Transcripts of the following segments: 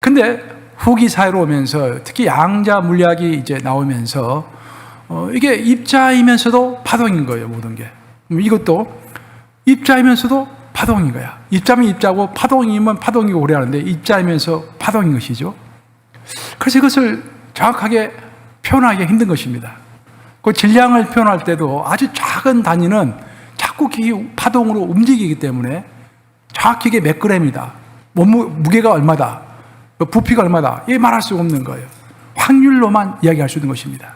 근데 후기 사회로 오면서 특히 양자 물리학이 이제 나오면서 이게 입자이면서도 파동인 거예요, 모든 게. 이것도 입자이면서도 파동인 거야. 입자면 입자고 파동이면 파동이고 오래 하는데 입자이면서 파동인 것이죠. 그래서 이것을 정확하게 표현하기 힘든 것입니다. 그 질량을 표현할 때도 아주 작은 단위는 자꾸 파동으로 움직이기 때문에 정확히 이게 몇 그램이다, 무게가 얼마다, 부피가 얼마다, 이게 말할 수가 없는 거예요. 확률로만 이야기할 수 있는 것입니다.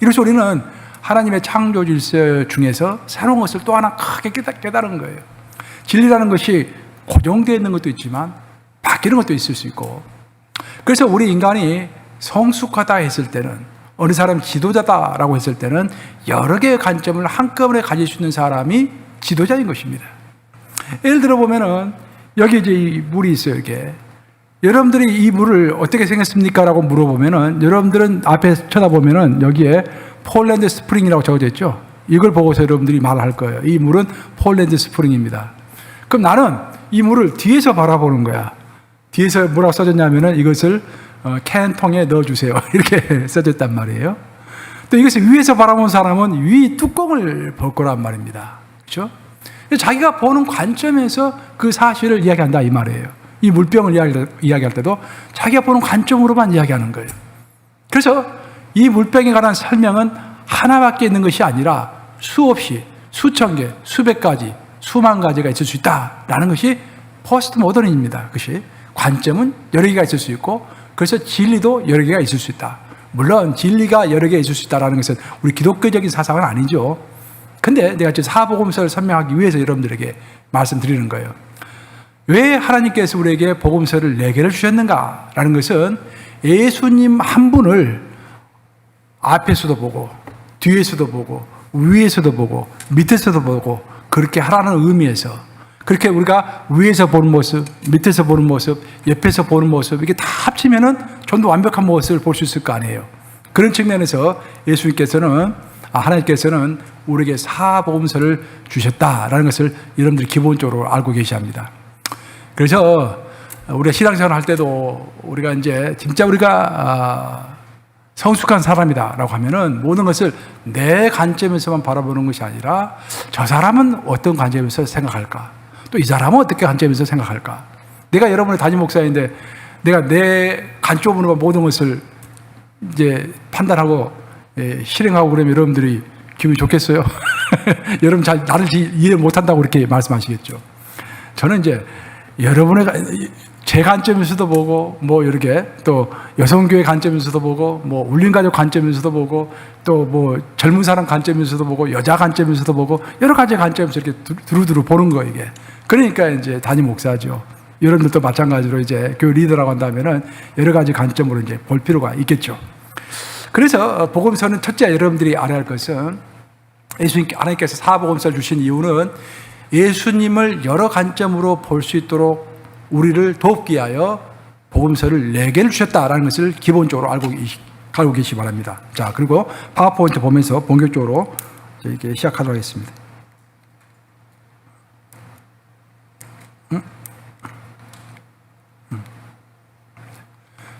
이로써 우리는 하나님의 창조 질서 중에서 새로운 것을 또 하나 크게 깨달은 거예요. 진리라는 것이 고정되어 있는 것도 있지만 바뀌는 것도 있을 수 있고, 그래서 우리 인간이 성숙하다 했을 때는, 어느 사람이 지도자다라고 했을 때는 여러 개의 관점을 한꺼번에 가질 수 있는 사람이 지도자인 것입니다. 예를 들어 보면은 여기 이제 이 물이 있어요. 이게 여러분들이 이 물을 어떻게 생겼습니까? 라고 물어보면은 여러분들은 앞에 쳐다보면은 여기에 폴란드 스프링이라고 적어져 있죠. 이걸 보고서 여러분들이 말할 거예요. 이 물은 폴란드 스프링입니다. 그럼 나는 이 물을 뒤에서 바라보는 거야. 뒤에서 뭐라고 써졌냐면은 이것을 캔통에 넣어주세요. 이렇게 써졌단 말이에요. 또 이것을 위에서 바라보는 사람은 위 뚜껑을 볼 거란 말입니다. 그렇죠? 자기가 보는 관점에서 그 사실을 이야기한다 이 말이에요. 이 물병을 이야기할 때도 자기가 보는 관점으로만 이야기하는 거예요. 그래서 이 물병에 관한 설명은 하나밖에 있는 것이 아니라 수없이, 수천 개, 수백 가지, 수만 가지가 있을 수 있다라는 것이 포스트 모더니즘입니다. 그것이 관점은 여러 개가 있을 수 있고, 그래서 진리도 여러 개가 있을 수 있다. 물론 진리가 여러 개 있을 수 있다는 것은 우리 기독교적인 사상은 아니죠. 근데 내가 지금 사복음서를 설명하기 위해서 여러분들에게 말씀드리는 거예요. 왜 하나님께서 우리에게 복음서를 4개를 주셨는가라는 것은 예수님 한 분을 앞에서도 보고 뒤에서도 보고 위에서도 보고 밑에서도 보고 그렇게 하라는 의미에서, 그렇게 우리가 위에서 보는 모습, 밑에서 보는 모습, 옆에서 보는 모습, 이게 다 합치면은 좀 더 완벽한 모습을 볼 수 있을 거 아니에요. 그런 측면에서 하나님께서는 우리에게 사복음서를 주셨다라는 것을 여러분들이 기본적으로 알고 계셔야 합니다. 그래서 우리가 신앙생활 할 때도 우리가 이제 진짜 우리가 성숙한 사람이다라고 하면은 모든 것을 내 관점에서만 바라보는 것이 아니라 저 사람은 어떤 관점에서 생각할까? 또 이 사람은 어떻게 관점에서 생각할까? 내가 여러분의 담임 목사인데 내가 내 관점으로만 모든 것을 이제 판단하고 실행하고 그러면 여러분들이 기분이 좋겠어요? 여러분 잘 나를 이해 못한다고 이렇게 말씀하시겠죠. 저는 이제 여러분의 제 관점에서도 보고, 뭐 이렇게 또 여성교회 관점에서도 보고, 뭐 울림가족 관점에서도 보고, 또 뭐 젊은 사람 관점에서도 보고, 여자 관점에서도 보고, 여러 가지 관점에서 이렇게 두루두루 보는 거 이게. 그러니까 이제 담임 목사죠. 여러분들도 마찬가지로 이제 교회 리더라고 한다면은 여러 가지 관점으로 이제 볼 필요가 있겠죠. 그래서 복음서는 첫째 여러분들이 알아야 할 것은, 하나님께서 사복음서를 주신 이유는 예수님을 여러 관점으로 볼 수 있도록 우리를 돕기 위하여 복음서를 4개를 주셨다라는 것을 기본적으로 알고 계시기 바랍니다. 자, 그리고 파워포인트 보면서 본격적으로 이렇게 시작하도록 하겠습니다.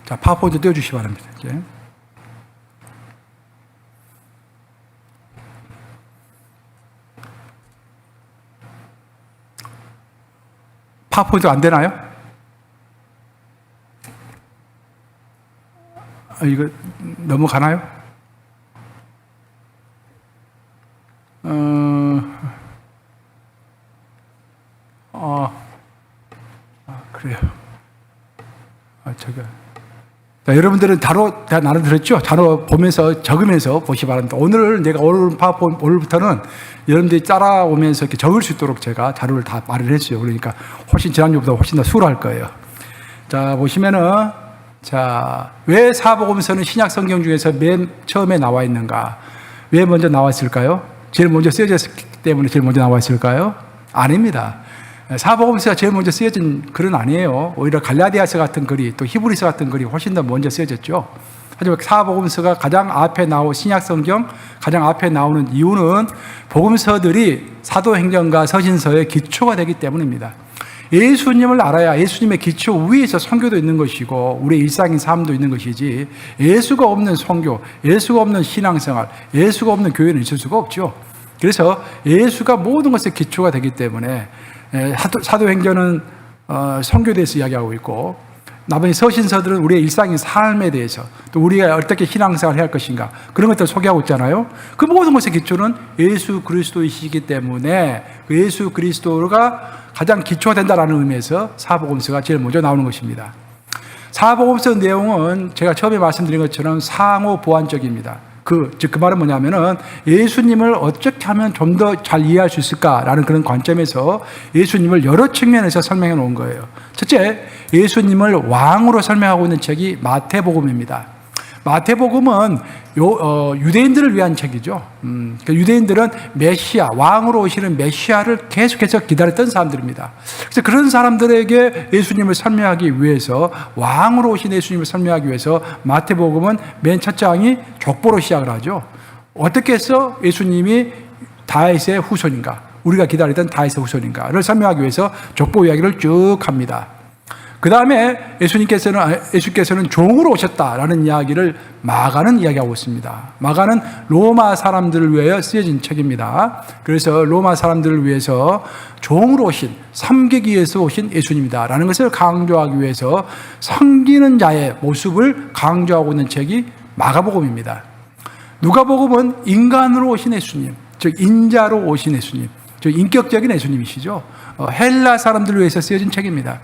자, 파워포인트 띄워주시기 바랍니다. 이제. 파워포인트 안 되나요? 이거 넘어가나요? 그래요. 자, 여러분들은 단어 다 나눠 들었죠? 단어 보면서 적으면서 보시기 바랍니다. 오늘부터는 여러분들이 따라오면서 이렇게 적을 수 있도록 제가 자료를 다 마련했어요. 그러니까 훨씬 지난주보다 훨씬 더 수월할 거예요. 자, 보시면은, 자, 왜 사복음서는 신약 성경 중에서 맨 처음에 나와 있는가? 왜 먼저 나왔을까요? 제일 먼저 쓰여졌기 때문에 제일 먼저 나와 있을까요? 아닙니다. 사복음서가 제일 먼저 쓰여진 글은 아니에요. 오히려 갈라디아서 같은 글이, 또 히브리서 같은 글이 훨씬 더 먼저 쓰여졌죠. 하지만 사복음서가 가장 앞에 신약 성경 가장 앞에 나오는 이유는 복음서들이 사도행전과 서신서의 기초가 되기 때문입니다. 예수님을 알아야 예수님의 기초 위에서 선교도 있는 것이고 우리의 일상인 삶도 있는 것이지, 예수가 없는 선교, 예수가 없는 신앙생활, 예수가 없는 교회는 있을 수가 없죠. 그래서 예수가 모든 것의 기초가 되기 때문에 사도행전은 선교에 대해서 이야기하고 있고, 나머지 서신서들은 우리의 일상인 삶에 대해서, 또 우리가 어떻게 신앙생활을 해야 할 것인가, 그런 것들을 소개하고 있잖아요. 그 모든 것의 기초는 예수 그리스도이시기 때문에 그 예수 그리스도가 가장 기초가 된다는 의미에서 사복음서가 제일 먼저 나오는 것입니다. 사복음서 내용은 제가 처음에 말씀드린 것처럼 상호 보완적입니다. 그 말은 뭐냐면은 예수님을 어떻게 하면 좀 더 잘 이해할 수 있을까라는 그런 관점에서 예수님을 여러 측면에서 설명해 놓은 거예요. 첫째, 예수님을 왕으로 설명하고 있는 책이 마태복음입니다. 마태복음은 유대인들을 위한 책이죠. 유대인들은 메시아, 왕으로 오시는 메시아를 계속해서 기다렸던 사람들입니다. 그래서 그런 사람들에게 예수님을 설명하기 위해서, 왕으로 오신 예수님을 설명하기 위해서 마태복음은 맨 첫 장이 족보로 시작을 하죠. 어떻게 해서 예수님이 다윗의 후손인가, 우리가 기다리던 다윗의 후손인가를 설명하기 위해서 족보 이야기를 쭉 합니다. 그 다음에 예수께서는 종으로 오셨다라는 이야기를 마가는 이야기하고 있습니다. 마가는 로마 사람들을 위하여 쓰여진 책입니다. 그래서 로마 사람들을 위해서 종으로 오신, 섬기기 위해서 오신 예수님이다라는 것을 강조하기 위해서 섬기는 자의 모습을 강조하고 있는 책이 마가복음입니다. 누가복음은 인간으로 오신 예수님, 즉 인자로 오신 예수님, 즉 인격적인 예수님이시죠. 헬라 사람들을 위해서 쓰여진 책입니다.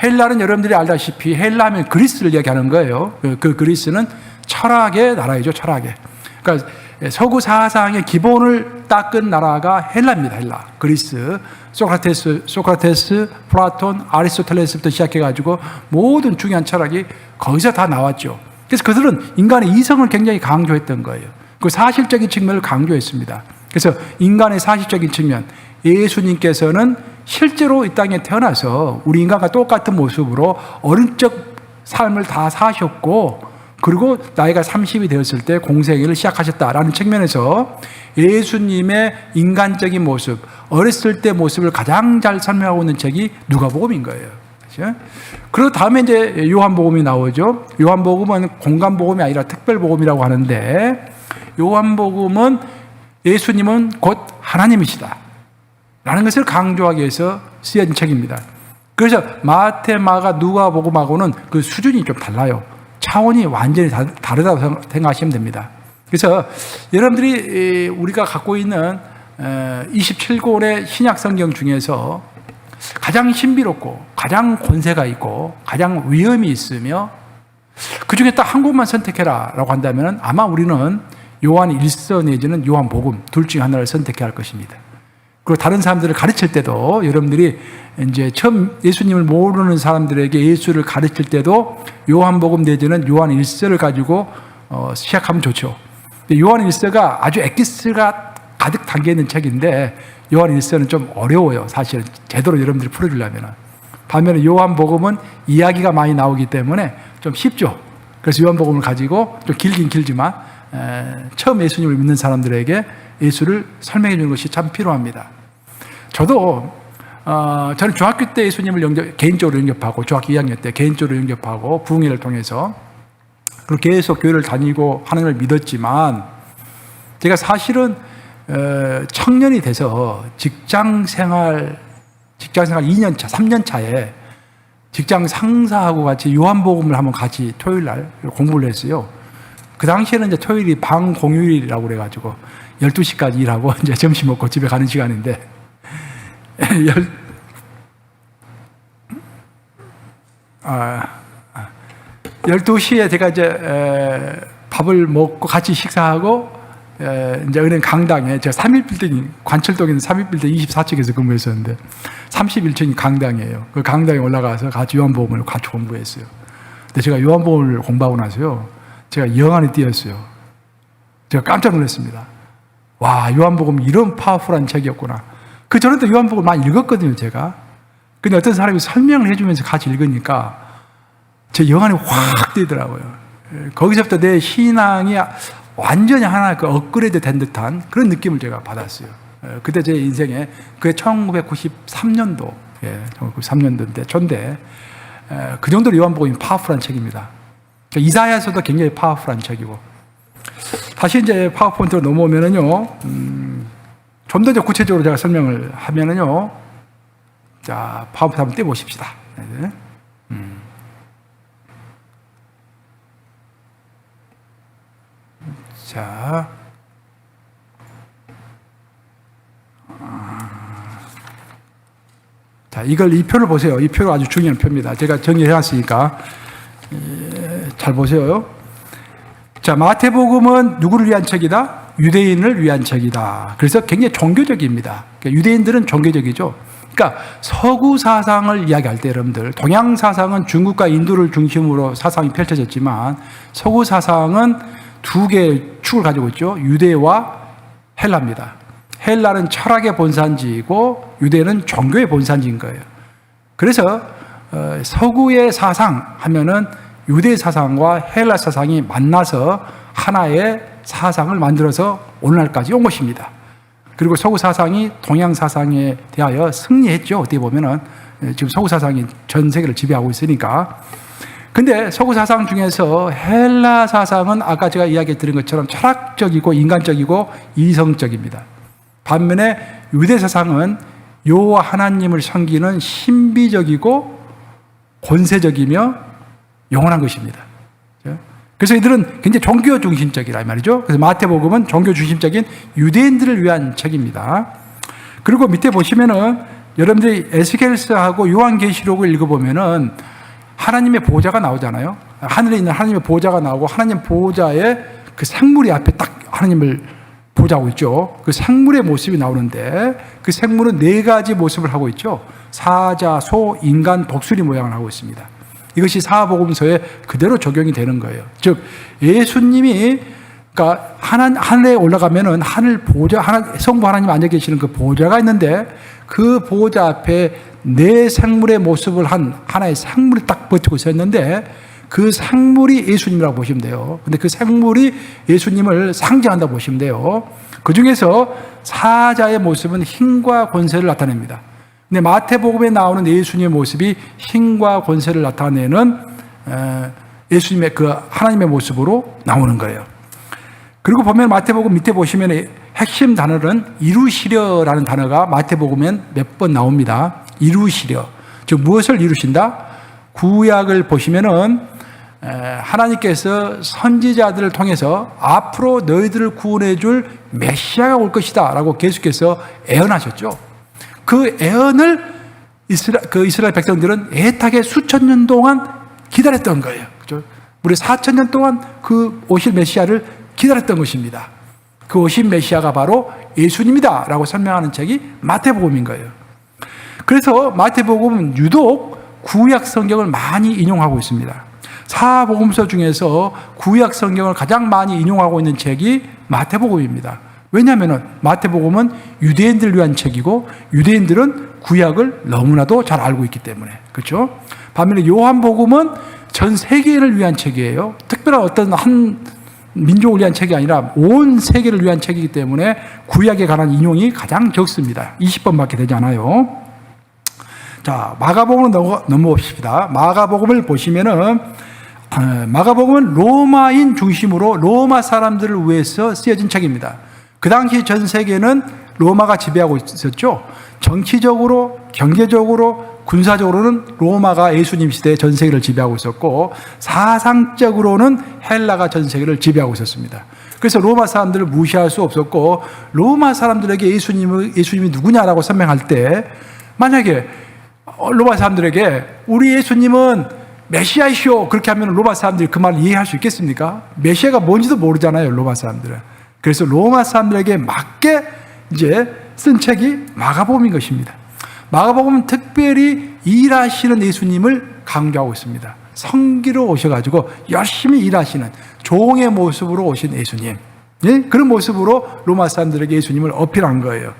헬라는 여러분들이 알다시피 헬라 하면 그리스를 이야기하는 거예요. 그 그리스는 철학의 나라이죠. 철학의. 그러니까 서구 사상의 기본을 닦은 나라가 헬라입니다. 헬라. 그리스. 소크라테스, 플라톤, 아리스토텔레스부터 시작해가지고 모든 중요한 철학이 거기서 다 나왔죠. 그래서 그들은 인간의 이성을 굉장히 강조했던 거예요. 그 사실적인 측면을 강조했습니다. 그래서 인간의 사실적인 측면, 예수님께서는 실제로 이 땅에 태어나서 우리 인간과 똑같은 모습으로 어린 적 삶을 다 사셨고, 그리고 나이가 30이 되었을 때 공생애를 시작하셨다라는 측면에서 예수님의 인간적인 모습, 어렸을 때 모습을 가장 잘 설명하고 있는 책이 누가복음인 거예요. 그렇죠? 그리고 다음에 이제 요한복음이 나오죠. 요한복음은 공간복음이 아니라 특별복음이라고 하는데, 요한복음은 예수님은 곧 하나님이시다 라는 것을 강조하기 위해서 쓰여진 책입니다. 그래서 마태, 마가, 누가복음하고는 그 수준이 좀 달라요. 차원이 완전히 다르다고 생각하시면 됩니다. 그래서 여러분들이 우리가 갖고 있는 27권의 신약 성경 중에서 가장 신비롭고 가장 권세가 있고 가장 위험이 있으며 그 중에 딱 한 곳만 선택해라 라고 한다면 아마 우리는 요한 1서 내지는 요한복음 둘 중 하나를 선택해야 할 것입니다. 그리고 다른 사람들을 가르칠 때도 여러분들이 이제 처음 예수님을 모르는 사람들에게 예수를 가르칠 때도 요한복음 내지는 요한 1서를 가지고 시작하면 좋죠. 요한 1서가 아주 엑기스가 가득 담겨 있는 책인데 요한 1서는 좀 어려워요. 사실 제대로 여러분들이 풀어주려면. 반면에 요한복음은 이야기가 많이 나오기 때문에 좀 쉽죠. 그래서 요한복음을 가지고 좀 길긴 길지만 처음 예수님을 믿는 사람들에게 예수를 설명해 주는 것이 참 필요합니다. 저는 중학교 때 예수님을 개인적으로 영접하고, 중학교 2학년 때 개인적으로 영접하고 부흥회를 통해서 그렇게 계속 교회를 다니고 하나님을 믿었지만, 제가 사실은 청년이 돼서 직장생활 2년 차, 3년 차에 직장 상사하고 같이 요한복음을 한번 같이 토요일 날 공부를 했어요. 그 당시에는 이제 토요일이 방공휴일이라고 그래가지고 12시까지 일하고 이제 점심 먹고 집에 가는 시간인데 12시에 제가 이제 밥을 먹고 같이 식사하고 이제 은행 강당에, 제가 3일빌딩, 관철동에 있는 3일빌딩 24층에서 근무했었는데 31층이 강당이에요. 그 강당에 올라가서 같이 요한복음을 같이 공부했어요. 근데 제가 요한복음을 공부하고 나서요, 제가 영안이 띄었어요. 제가 깜짝 놀랐습니다. 와, 요한복음 이런 파워풀한 책이었구나. 그 전에도 요한복음을 많이 읽었거든요, 제가. 근데 어떤 사람이 설명을 해주면서 같이 읽으니까 제 영안이 확 뛰더라고요. 거기서부터 내 신앙이 완전히 하나 그 업그레이드 된 듯한 그런 느낌을 제가 받았어요. 그때 제 인생에, 그게 1993년도 예, 1993년도인데 전데 그 정도로 요한복음이 파워풀한 책입니다. 그러니까 이사야서도 굉장히 파워풀한 책이고. 다시 이제 파워포인트로 넘어오면은요, 좀 더 구체적으로 제가 설명을 하면은요, 자, 파워포인트 한번 떼보십시다. 네. 자, 자, 이 표를 보세요. 이 표가 아주 중요한 표입니다. 제가 정리해놨으니까 잘 보세요. 자, 마태복음은 누구를 위한 책이다? 유대인을 위한 책이다. 그래서 굉장히 종교적입니다. 그러니까 유대인들은 종교적이죠. 그러니까 서구 사상을 이야기할 때 여러분들, 동양 사상은 중국과 인도를 중심으로 사상이 펼쳐졌지만 서구 사상은 두 개의 축을 가지고 있죠. 유대와 헬라입니다. 헬라는 철학의 본산지이고 유대는 종교의 본산지인 거예요. 그래서 서구의 사상 하면은 유대 사상과 헬라 사상이 만나서 하나의 사상을 만들어서 오늘날까지 온 것입니다. 그리고 서구 사상이 동양 사상에 대하여 승리했죠. 어떻게 보면은 지금 서구 사상이 전 세계를 지배하고 있으니까. 근데 서구 사상 중에서 헬라 사상은 아까 제가 이야기 드린 것처럼 철학적이고 인간적이고 이성적입니다. 반면에 유대 사상은 여호와 하나님을 섬기는 신비적이고 권세적이며 영원한 것입니다. 그래서 이들은 굉장히 종교 중심적이라 말이죠. 그래서 마태복음은 종교 중심적인 유대인들을 위한 책입니다. 그리고 밑에 보시면은 여러분들이 에스겔서하고 요한계시록을 읽어보면은 하나님의 보좌가 나오잖아요. 하늘에 있는 하나님의 보좌가 나오고 하나님 보좌에 그 생물이 앞에 딱 하나님을 보좌하고 있죠. 그 생물의 모습이 나오는데 그 생물은 네 가지 모습을 하고 있죠. 사자, 소, 인간, 독수리 모양을 하고 있습니다. 이것이 사복음서에 그대로 적용이 되는 거예요. 즉 예수님이 그러니까 하늘에 올라가면은 하늘 보좌, 성부 하나님 앉아 계시는 그 보좌가 있는데 그 보좌 앞에 네 생물의 모습을 한 하나의 생물이 딱 버티고 있었는데 그 생물이 예수님이라고 보시면 돼요. 근데 그 생물이 예수님을 상징한다고 보시면 돼요. 그 중에서 사자의 모습은 힘과 권세를 나타냅니다. 근데 마태복음에 나오는 예수님의 모습이 힘과 권세를 나타내는 예수님의 그 하나님의 모습으로 나오는 거예요. 그리고 보면 마태복음 밑에 보시면 핵심 단어는 이루시려라는 단어가 마태복음엔 몇 번 나옵니다. 이루시려. 즉 무엇을 이루신다? 구약을 보시면은 하나님께서 선지자들을 통해서 앞으로 너희들을 구원해 줄 메시아가 올 것이다 라고 계속해서 예언하셨죠. 그 예언을 이스라엘 백성들은 애타게 수천 년 동안 기다렸던 거예요. 그렇죠? 무려 4,000년 동안 그 오실 메시아를 기다렸던 것입니다. 그 오신 메시아가 바로 예수님이다 라고 설명하는 책이 마태복음인 거예요. 그래서 마태복음은 유독 구약 성경을 많이 인용하고 있습니다. 사복음서 중에서 구약 성경을 가장 많이 인용하고 있는 책이 마태복음입니다. 왜냐하면 마태복음은 유대인들을 위한 책이고 유대인들은 구약을 너무나도 잘 알고 있기 때문에. 그렇죠? 반면에 요한복음은 전 세계를 위한 책이에요. 특별한 어떤 한 민족을 위한 책이 아니라 온 세계를 위한 책이기 때문에 구약에 관한 인용이 가장 적습니다. 20번밖에 되지 않아요. 자, 마가복음으로 넘어봅시다. 마가복음을 보시면은 마가복음은 로마인 중심으로 로마 사람들을 위해서 쓰여진 책입니다. 그 당시 전 세계는 로마가 지배하고 있었죠. 정치적으로, 경제적으로, 군사적으로는 로마가 예수님 시대에 전 세계를 지배하고 있었고 사상적으로는 헬라가 전 세계를 지배하고 있었습니다. 그래서 로마 사람들을 무시할 수 없었고 로마 사람들에게 예수님이 누구냐라고 설명할 때 만약에 로마 사람들에게 우리 예수님은 메시아이시오 그렇게 하면 로마 사람들이 그 말을 이해할 수 있겠습니까? 메시아가 뭔지도 모르잖아요, 로마 사람들은. 그래서 로마 사람들에게 맞게 이제 쓴 책이 마가복음인 것입니다. 마가복음은 특별히 일하시는 예수님을 강조하고 있습니다. 성기로 오셔가지고 열심히 일하시는 종의 모습으로 오신 예수님. 예? 그런 모습으로 로마 사람들에게 예수님을 어필한 거예요.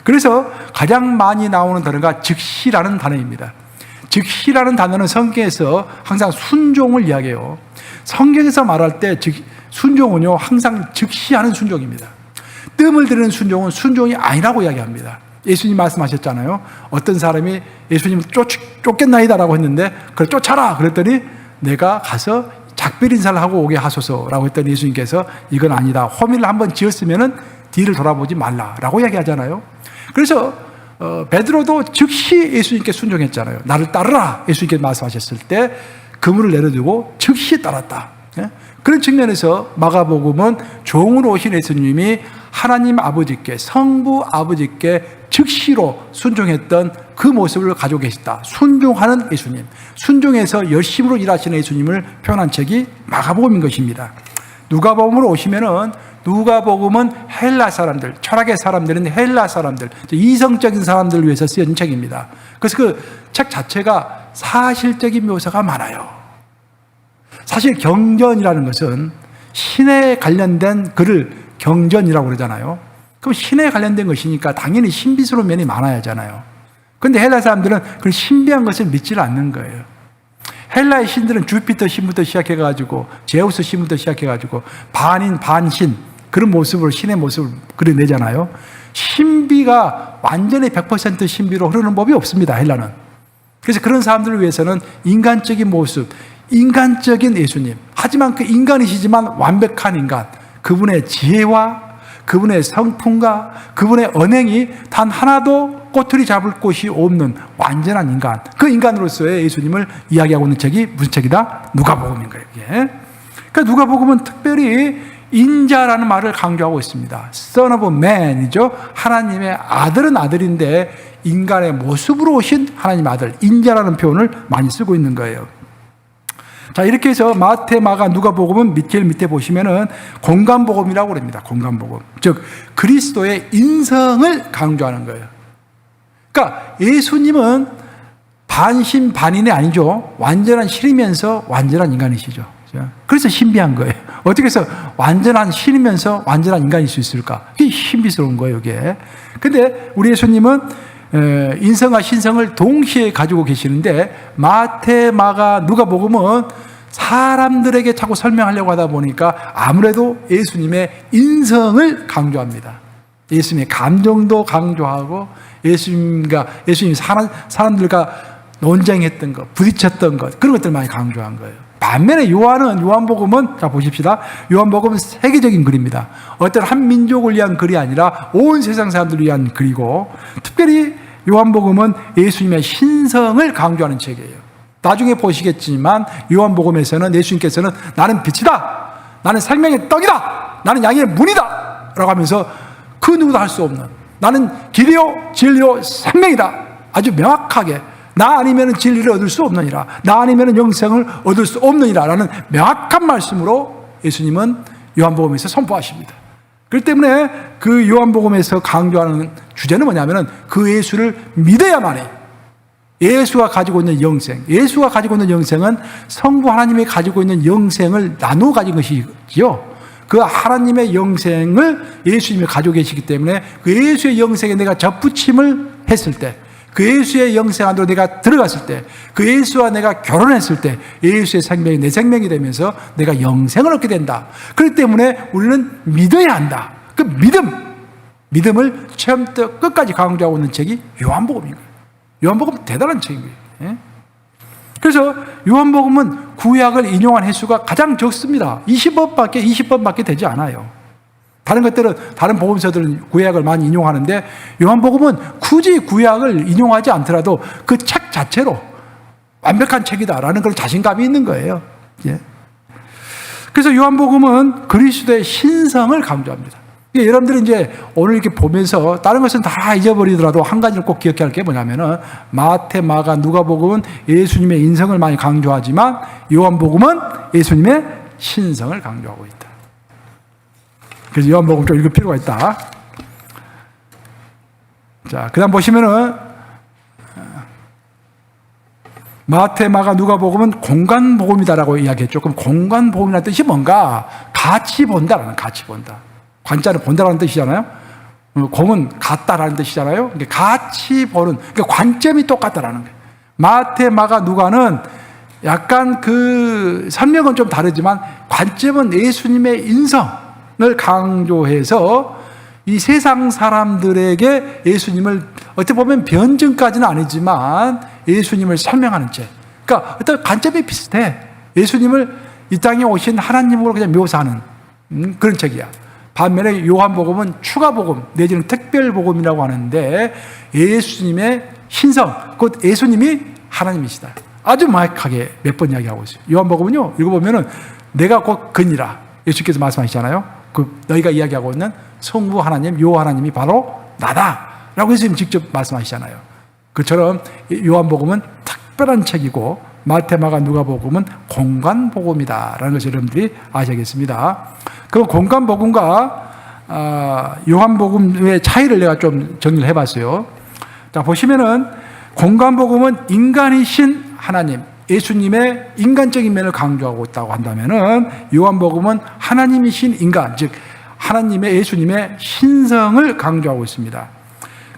그래서 가장 많이 나오는 단어가 즉시라는 단어입니다. 즉시라는 단어는 성경에서 항상 순종을 이야기해요. 성경에서 말할 때 순종은요 항상 즉시하는 순종입니다. 뜸을 들이는 순종은 순종이 아니라고 이야기합니다. 예수님 말씀하셨잖아요. 어떤 사람이 예수님 쫓겠나이다라고 했는데 그걸 쫓아라 그랬더니 내가 가서 작별 인사를 하고 오게 하소서라고 했더니 예수님께서 이건 아니다. 호미를 한번 지었으면은 뒤를 돌아보지 말라라고 이야기하잖아요. 그래서 베드로도 즉시 예수님께 순종했잖아요. 나를 따르라 예수님께 말씀하셨을 때 그물을 내려두고 즉시 따랐다. 그런 측면에서 마가복음은 종으로 오신 예수님이 하나님 아버지께 성부 아버지께 즉시로 순종했던 그 모습을 가지고 계시다. 순종하는 예수님, 순종해서 열심으로 일하시는 예수님을 표현한 책이 마가복음인 것입니다. 누가복음으로 오시면은 누가복음은 헬라 사람들, 철학의 사람들은 헬라 사람들, 이성적인 사람들을 위해서 쓰여진 책입니다. 그래서 그 책 자체가 사실적인 묘사가 많아요. 사실 경전이라는 것은 신에 관련된 글을 경전이라고 그러잖아요. 그럼 신에 관련된 것이니까 당연히 신비스러운 면이 많아야 하잖아요. 그런데 헬라 사람들은 그 신비한 것을 믿지를 않는 거예요. 헬라의 신들은 주피터 신부터 시작해가지고 제우스 신부터 시작해가지고 반인 반신 그런 모습으로 신의 모습을 그려내잖아요. 신비가 완전히 100% 신비로 흐르는 법이 없습니다. 헬라는. 그래서 그런 사람들을 위해서는 인간적인 모습, 인간적인 예수님, 하지만 그 인간이시지만 완벽한 인간, 그분의 지혜와 그분의 성품과 그분의 언행이 단 하나도 꼬투리 잡을 곳이 없는 완전한 인간, 그 인간으로서의 예수님을 이야기하고 있는 책이 무슨 책이다? 누가복음인 거예요. 그러니까 누가복음은 특별히 인자라는 말을 강조하고 있습니다. Son of Man이죠. 하나님의 아들은 아들인데 인간의 모습으로 오신 하나님의 아들, 인자라는 표현을 많이 쓰고 있는 거예요. 자, 이렇게 해서 마태, 마가, 누가복음은 제일 밑에 보시면은 공간복음이라고 그럽니다. 공간복음. 즉, 그리스도의 인성을 강조하는 거예요. 그러니까 예수님은 반신 반인이 아니죠. 완전한 신이면서 완전한 인간이시죠. 그래서 신비한 거예요. 어떻게 해서 완전한 신이면서 완전한 인간일 수 있을까? 이게 신비스러운 거예요, 이게. 근데 우리 예수님은 인성과 신성을 동시에 가지고 계시는데 마태, 마가, 누가복음은 사람들에게 자꾸 설명하려고 하다 보니까 아무래도 예수님의 인성을 강조합니다. 예수님의 감정도 강조하고 예수님이 사람들과 논쟁했던 것, 부딪혔던 것, 그런 것들 많이 강조한 거예요. 반면에 요한복음은 자 보십시다. 요한복음은 세계적인 글입니다. 어떤 한 민족을 위한 글이 아니라 온 세상 사람들을 위한 글이고, 특별히 요한복음은 예수님의 신성을 강조하는 책이에요. 나중에 보시겠지만 요한복음에서는 예수님께서는 나는 빛이다, 나는 생명의 떡이다, 나는 양의 문이다 라고 하면서 그 누구도 할 수 없는, 나는 길이요 진리요 생명이다, 아주 명확하게 나 아니면 진리를 얻을 수 없느니라, 나 아니면 영생을 얻을 수 없느니라 라는 명확한 말씀으로 예수님은 요한복음에서 선포하십니다. 그렇기 때문에 그 요한복음에서 강조하는 주제는 뭐냐면 그 예수를 믿어야만이 예수가 가지고 있는 영생, 예수가 가지고 있는 영생은 성부 하나님이 가지고 있는 영생을 나누어 가진 것이지요. 그 하나님의 영생을 예수님이 가지고 계시기 때문에 그 예수의 영생에 내가 접붙임을 했을 때, 그 예수의 영생 안으로 내가 들어갔을 때, 그 예수와 내가 결혼했을 때 예수의 생명이 내 생명이 되면서 내가 영생을 얻게 된다. 그렇기 때문에 우리는 믿어야 한다. 그 믿음을 처음부터 끝까지 강조하고 있는 책이 요한복음인 거예요. 요한복음 대단한 책이에요. 그래서 요한복음은 구약을 인용한 횟수가 가장 적습니다. 20번밖에 되지 않아요. 다른 것들은, 다른 복음서들은 구약을 많이 인용하는데 요한복음은 굳이 구약을 인용하지 않더라도 그 책 자체로 완벽한 책이다라는 그런 자신감이 있는 거예요. 그래서 요한복음은 그리스도의 신성을 강조합니다. 여러분들이 이제 오늘 이렇게 보면서 다른 것은 다 잊어버리더라도 한 가지를 꼭 기억해야 할 게 뭐냐면은 마태, 마가, 누가복음은 예수님의 인성을 많이 강조하지만 요한복음은 예수님의 신성을 강조하고 있다. 그래서 요한복음 좀 읽을 필요가 있다. 자, 그 다음 보시면은 마태, 마가, 누가복음은 공간복음이다라고 이야기했죠. 그럼 공간복음이라는 뜻이 뭔가? 같이 본다라는, 같이 본다. 관자는 본다라는 뜻이잖아요. 공은 같다라는 뜻이잖아요. 같이 보는, 그러니까 관점이 똑같다라는 거예요. 마태, 마가, 누가는 약간 그 설명은 좀 다르지만 관점은 예수님의 인성을 강조해서 이 세상 사람들에게 예수님을 어떻게 보면 변증까지는 아니지만 예수님을 설명하는 책. 그러니까 어떤 관점이 비슷해. 예수님을 이 땅에 오신 하나님으로 그냥 묘사하는 그런 책이야. 반면에 요한복음은 추가복음 내지는 특별복음이라고 하는데 예수님의 신성, 곧 예수님이 하나님이시다. 아주 정확하게 몇 번 이야기하고 있어요. 요한복음은요, 읽어보면은 내가 곧 그니라. 예수께서 말씀하시잖아요. 그 너희가 이야기하고 있는 성부 하나님, 요 하나님이 바로 나다. 라고 예수님 직접 말씀하시잖아요. 그처럼 요한복음은 특별한 책이고 마태, 마가, 누가복음은 공간복음이다. 라는 것을 여러분들이 아셔야겠습니다. 그 공간복음과 요한복음의 차이를 내가 좀 정리를 해봤어요. 자, 보시면은 공간복음은 인간이신 하나님, 예수님의 인간적인 면을 강조하고 있다고 한다면은 요한복음은 하나님이신 인간, 즉 하나님의 예수님의 신성을 강조하고 있습니다.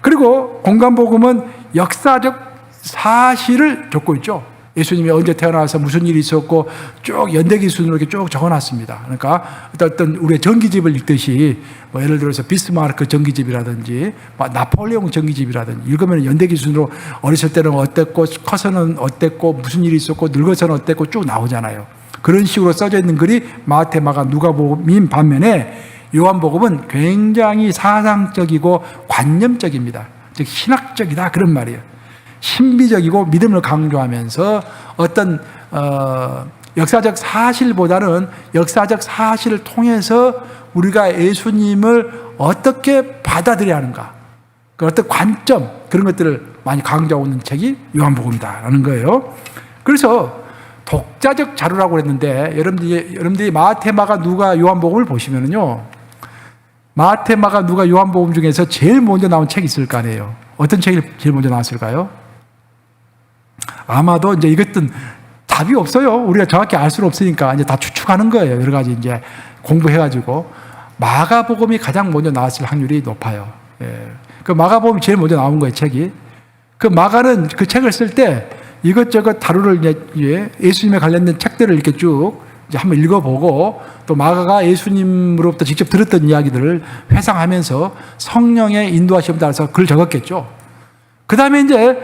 그리고 공간복음은 역사적 사실을 적고 있죠. 예수님이 언제 태어나서 무슨 일이 있었고 쭉 연대기 순으로 이렇게 쭉 적어놨습니다. 그러니까 어떤 우리의 전기집을 읽듯이 뭐 예를 들어서 비스마르크 전기집이라든지 나폴레옹 전기집이라든지 읽으면 연대기 순으로 어렸을 때는 어땠고 커서는 어땠고 무슨 일이 있었고 늙어서는 어땠고 쭉 나오잖아요. 그런 식으로 써져 있는 글이 마태, 마가, 누가복음인 반면에 요한복음은 굉장히 사상적이고 관념적입니다. 즉 신학적이다 그런 말이에요. 신비적이고 믿음을 강조하면서 어떤 역사적 사실보다는 역사적 사실을 통해서 우리가 예수님을 어떻게 받아들여야 하는가, 그 어떤 관점 그런 것들을 많이 강조하고 있는 책이 요한복음이다라는 거예요. 그래서 독자적 자료라고 했는데 여러분들이 마태, 마가, 누가, 요한복음을 보시면은요, 마태, 마가, 누가, 요한복음 중에서 제일 먼저 나온 책이 있을 거 아니에요. 어떤 책이 제일 먼저 나왔을까요? 아마도 이제 이것은 답이 없어요. 우리가 정확히 알 수는 없으니까 이제 다 추측하는 거예요. 여러 가지 이제 공부해가지고 마가복음이 가장 먼저 나왔을 확률이 높아요. 예. 그 마가복음이 제일 먼저 나온 거예요, 책이. 그 마가는 그 책을 쓸 때 이것저것 다루를 이제 예수님에 관련된 책들을 이렇게 쭉 이제 한번 읽어보고 또 마가가 예수님으로부터 직접 들었던 이야기들을 회상하면서 성령의 인도하심에 따라서 글을 적었겠죠. 그 다음에 이제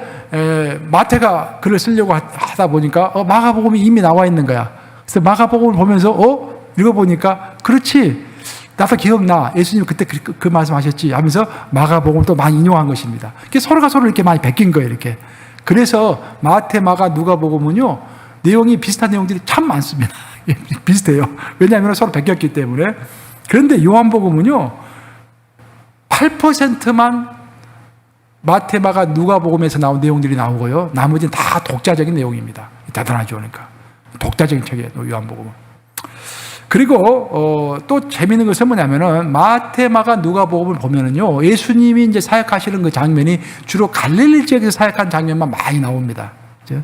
마태가 글을 쓰려고 하다 보니까 마가복음이 이미 나와 있는 거야. 그래서 마가복음을 보면서 읽어보니까 그렇지, 나도 기억나, 예수님 그때 그 말씀하셨지 하면서 마가복음을 또 많이 인용한 것입니다. 서로가 서로 이렇게 많이 베낀 거예요, 이렇게. 그래서 마태, 마가, 누가복음은요 내용이 비슷한 내용들이 참 많습니다. 비슷해요. 왜냐하면 서로 베꼈기 때문에. 그런데 요한복음은요 8%만 마태, 마가, 누가복음에서 나온 내용들이 나오고요, 나머지는 다 독자적인 내용입니다. 대단하죠. 그러니까 독자적인 책이에요, 요한복음은. 그리고 또 재미있는 것은 뭐냐면은 마태, 마가, 누가복음을 보면은요 예수님이 이제 사역하시는 그 장면이 주로 갈릴리 지역에서 사역한 장면만 많이 나옵니다. 그렇죠?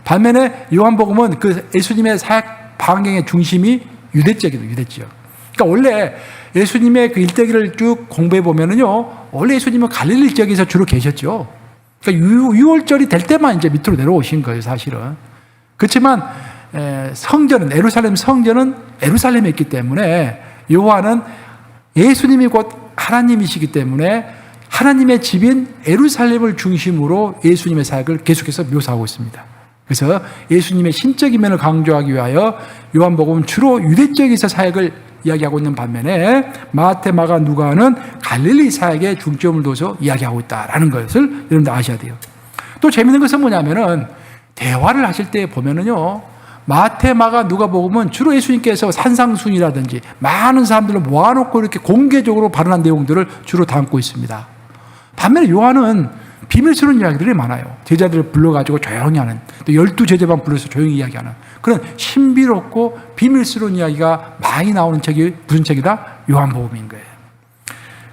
반면에 요한복음은 그 예수님의 사역 방향의 중심이 유대 지역이에요, 유대 지역. 그러니까 원래 예수님의 그 일대기를 쭉 공부해 보면은요, 원래 예수님은 갈릴리 지역에서 주로 계셨죠. 그러니까 유월절이 될 때만 이제 밑으로 내려오신 거예요, 사실은. 그렇지만 성전은, 예루살렘 성전은 예루살렘에 있기 때문에 요한은 예수님이 곧 하나님이시기 때문에 하나님의 집인 예루살렘을 중심으로 예수님의 사역을 계속해서 묘사하고 있습니다. 그래서 예수님의 신적인 면을 강조하기 위하여 요한복음은 주로 유대 지역에서 사역을 이야기하고 있는 반면에 마태, 마가, 누가는 갈릴리 사역에 중점을 둬서 이야기하고 있다라는 것을 여러분들 아셔야 돼요. 또 재밌는 것은 뭐냐면은 대화를 하실 때 보면은요, 마태, 마가, 누가복음은 주로 예수님께서 산상순이라든지 많은 사람들을 모아놓고 이렇게 공개적으로 발언한 내용들을 주로 담고 있습니다. 반면에 요한은 비밀스러운 이야기들이 많아요. 제자들을 불러가지고 조용히 하는, 또 12제자만 불러서 조용히 이야기하는 그런 신비롭고 비밀스러운 이야기가 많이 나오는 책이 무슨 책이다? 요한복음인 거예요.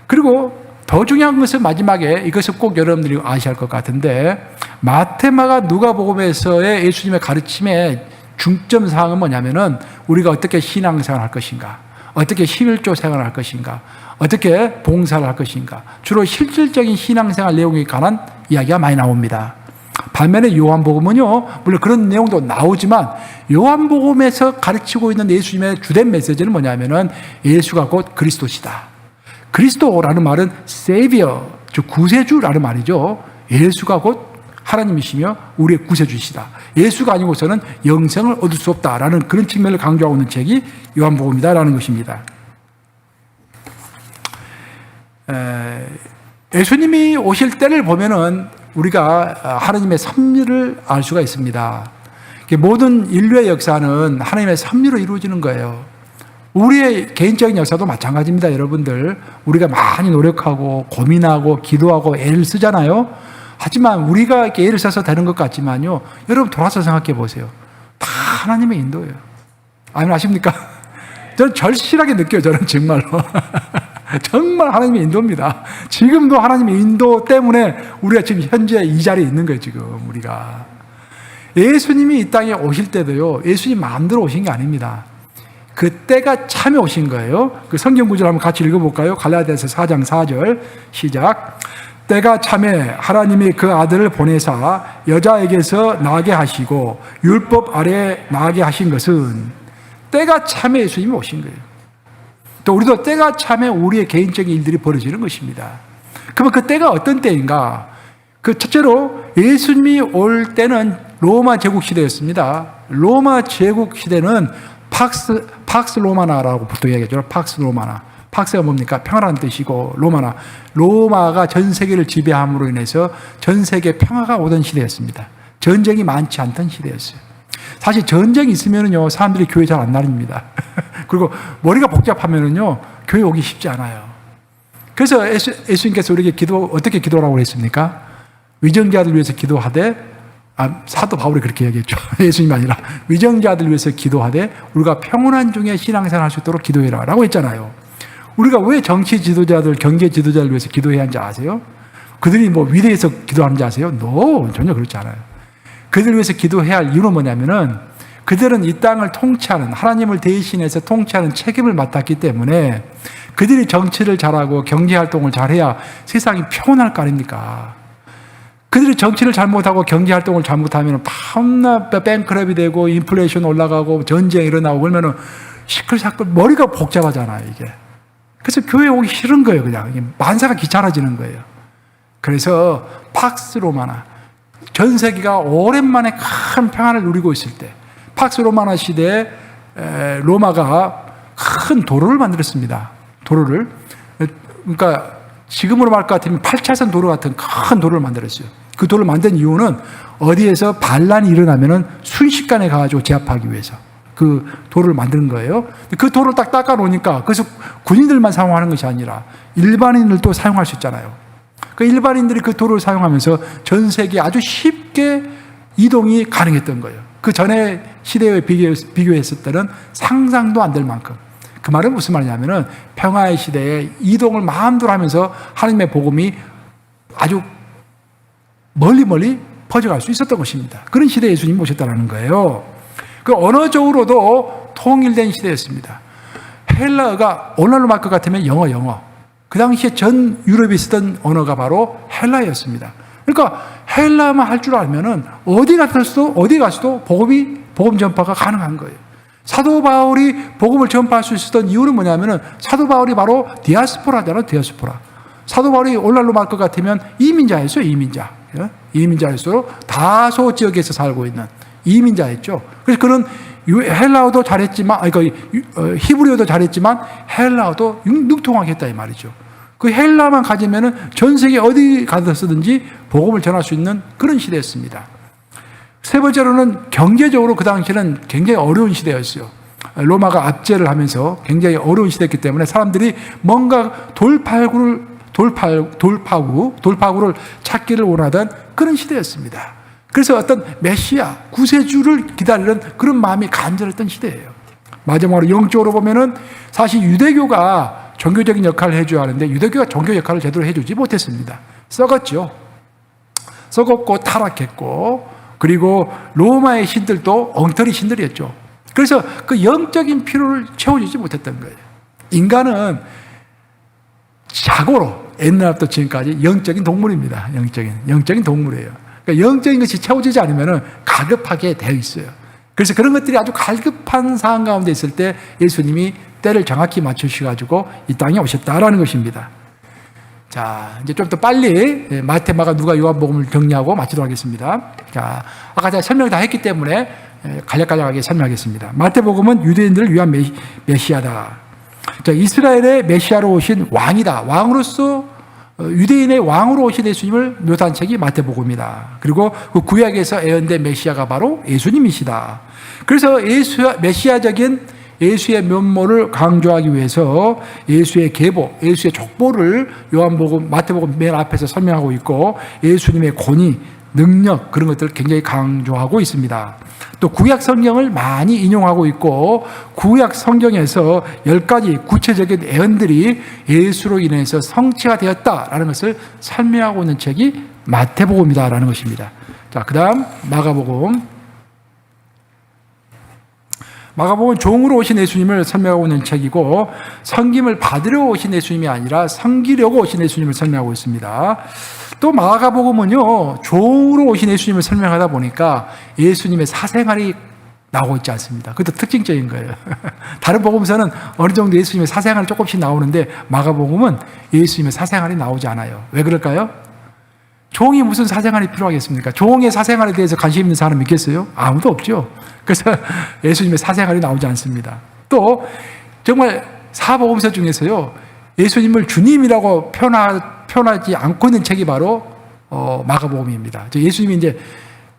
그리고 더 중요한 것은 마지막에 이것을 꼭 여러분들이 아셔야 할 것 같은데, 마태, 마가, 누가복음에서의 예수님의 가르침의 중점 사항은 뭐냐면은 우리가 어떻게 신앙생활을 할 것인가, 어떻게 11조 생활을 할 것인가, 어떻게 봉사를 할 것인가, 주로 실질적인 신앙생활 내용에 관한 이야기가 많이 나옵니다. 반면에 요한복음은요, 물론 그런 내용도 나오지만 요한복음에서 가르치고 있는 예수님의 주된 메시지는 뭐냐면은 예수가 곧 그리스도시다. 그리스도라는 말은 세비어, 즉 구세주라는 말이죠. 예수가 곧 하나님이시며 우리의 구세주시다. 예수가 아니고서는 영생을 얻을 수 없다라는 그런 측면을 강조하고 있는 책이 요한복음이다라는 것입니다. 예수님이 오실 때를 보면은 우리가 하나님의 섭리를 알 수가 있습니다. 모든 인류의 역사는 하나님의 섭리로 이루어지는 거예요. 우리의 개인적인 역사도 마찬가지입니다, 여러분들. 우리가 많이 노력하고 고민하고 기도하고 애를 쓰잖아요. 하지만 우리가 이렇게 애를 써서 되는 것 같지만요, 여러분 돌아서 생각해 보세요. 다 하나님의 인도예요. 아멘, 아십니까? 저는 절실하게 느껴요, 저는 정말로. 정말 하나님의 인도입니다. 지금도 하나님의 인도 때문에 우리가 지금 현재 이 자리에 있는 거예요, 지금 우리가. 예수님이 이 땅에 오실 때도요, 예수님 마음대로 오신 게 아닙니다. 그 때가 참에 오신 거예요. 그 성경 구절 한번 같이 읽어볼까요? 갈라디아서 4장 4절 시작. 때가 참에 하나님이 그 아들을 보내사 여자에게서 나게 하시고 율법 아래 나게 하신 것은 때가 참에 예수님이 오신 거예요. 또 우리도 때가 참에 우리의 개인적인 일들이 벌어지는 것입니다. 그러면 그 때가 어떤 때인가? 그 첫째로 예수님이 올 때는 로마 제국 시대였습니다. 로마 제국 시대는 팍스 로마나라고 보통 얘기하죠. 팍스 로마나. 팍스가 뭡니까? 평화라는 뜻이고 로마나. 로마가 전 세계를 지배함으로 인해서 전 세계에 평화가 오던 시대였습니다. 전쟁이 많지 않던 시대였어요. 사실 전쟁이 있으면은요, 사람들이 교회 잘 안 다닙니다. 그리고 머리가 복잡하면은요, 교회 오기 쉽지 않아요. 그래서 예수님께서 우리에게 어떻게 기도하라고 했습니까? 위정자들 위해서 기도하되, 사도 바울이 그렇게 얘기했죠. 예수님이 아니라 위정자들 위해서 기도하되 우리가 평온한 중에 신앙생활 할 수 있도록 기도해라 라고 했잖아요. 우리가 왜 정치 지도자들, 경제 지도자를 위해서 기도해야 하는지 아세요? 그들이 뭐 위대해서 기도하는지 아세요? No, 전혀 그렇지 않아요. 그들을 위해서 기도해야 할 이유는 뭐냐면은 그들은 이 땅을 통치하는, 하나님을 대신해서 통치하는 책임을 맡았기 때문에 그들이 정치를 잘하고 경제활동을 잘해야 세상이 평온할 거 아닙니까? 그들이 정치를 잘못하고 경제활동을 잘못하면 밤낮 뱅크랩이 되고 인플레이션 올라가고 전쟁이 일어나고 그러면은 시끌시끌 머리가 복잡하잖아요, 이게. 그래서 교회 오기 싫은 거예요, 그냥. 만사가 귀찮아지는 거예요. 그래서 팍스 로마나, 전 세계가 오랜만에 큰 평화를 누리고 있을 때, 팍스 로마나 시대에 로마가 큰 도로를 만들었습니다. 도로를. 그러니까 지금으로 말할 것 같으면 8차선 도로 같은 큰 도로를 만들었어요. 그 도로를 만든 이유는 어디에서 반란이 일어나면은 순식간에 가가지고 제압하기 위해서 그 도로를 만드는 거예요. 그 도로를 딱 닦아놓으니까 그래서 군인들만 사용하는 것이 아니라 일반인들도 사용할 수 있잖아요. 그 일반인들이 그 도로를 사용하면서 전 세계에 아주 쉽게 이동이 가능했던 거예요. 그 전에 시대에 비교했을 때는 상상도 안 될 만큼. 그 말은 무슨 말이냐면은 평화의 시대에 이동을 마음대로 하면서 하나님의 복음이 아주 멀리 퍼져갈 수 있었던 것입니다. 그런 시대에 예수님이 오셨다는 거예요. 그 언어적으로도 통일된 시대였습니다. 헬라어가 오늘날로 말 것 같으면 영어. 그 당시에 전 유럽에 쓰던 언어가 바로 헬라어였습니다. 그러니까 헬라어만 할 줄 알면은 어디 가서도 복음 전파가 가능한 거예요. 사도 바울이 복음을 전파할 수 있었던 이유는 뭐냐면은 사도 바울이 바로 디아스포라잖아요, 디아스포라. 사도 바울이 오늘날로 말 것 같으면 이민자였어요, 이민자. 이민자였어요. 다소 지역에서 살고 있는 이민자였죠. 그래서 그는 헬라어도 잘했지만, 히브리어도 잘했지만 헬라어도 능통하게 했다 이 말이죠. 그 헬라만 가지면은 전 세계 어디 가서든지 복음을 전할 수 있는 그런 시대였습니다. 세 번째로는 경제적으로 그 당시에는 굉장히 어려운 시대였어요. 로마가 압제를 하면서 굉장히 어려운 시대였기 때문에 사람들이 뭔가 돌파구를 찾기를 원하던 그런 시대였습니다. 그래서 어떤 메시아, 구세주를 기다리는 그런 마음이 간절했던 시대예요. 마지막으로 영적으로 보면은 사실 유대교가 종교적인 역할을 해줘야 하는데 유대교가 종교 역할을 제대로 해주지 못했습니다. 썩었죠. 썩었고 타락했고, 그리고 로마의 신들도 엉터리 신들이었죠. 그래서 그 영적인 필요를 채워주지 못했던 거예요. 인간은 자고로 옛날부터 지금까지 영적인 동물입니다. 영적인 동물이에요. 그러니까 영적인 것이 채워지지 않으면 갈급하게 되어 있어요. 그래서 그런 것들이 아주 갈급한 상황 가운데 있을 때 예수님이 때를 정확히 맞추셔가지고 이 땅에 오셨다라는 것입니다. 자, 이제 좀 더 빨리 마태, 마가, 누가, 요한복음을 정리하고 마치도록 하겠습니다. 자, 아까 제가 설명 다 했기 때문에 간략간략하게 설명하겠습니다. 마태복음은 유대인들을 위한 메시아다. 자, 이스라엘의 메시아로 오신 왕이다. 왕으로서 유대인의 왕으로 오신 예수님을 묘사한 책이 마태복음이다. 그리고 그 구약에서 예언된 메시아가 바로 예수님이시다. 그래서 메시아적인 예수의 면모를 강조하기 위해서 예수의 계보, 예수의 족보를 요한복음, 마태복음 맨 앞에서 설명하고 있고 예수님의 권위, 능력 그런 것들을 굉장히 강조하고 있습니다. 또 구약 성경을 많이 인용하고 있고 구약 성경에서 10가지 구체적인 예언들이 예수로 인해서 성취가 되었다라는 것을 설명하고 있는 책이 마태복음이다라는 것입니다. 자, 그 다음 마가복음. 마가복음은 종으로 오신 예수님을 설명하고 있는 책이고 섬김을 받으려 오신 예수님이 아니라 섬기려고 오신 예수님을 설명하고 있습니다. 또 마가복음은요, 종으로 오신 예수님을 설명하다 보니까 예수님의 사생활이 나오고 있지 않습니다. 그것도 특징적인 거예요. 다른 복음서는 어느 정도 예수님의 사생활이 조금씩 나오는데 마가복음은 예수님의 사생활이 나오지 않아요. 왜 그럴까요? 종이 무슨 사생활이 필요하겠습니까? 종의 사생활에 대해서 관심 있는 사람 있겠어요? 아무도 없죠. 그래서 예수님의 사생활이 나오지 않습니다. 또 정말 사복음서 중에서요, 예수님을 주님이라고 표현하지 않고 있는 책이 바로 마가복음입니다. 예수님이 이제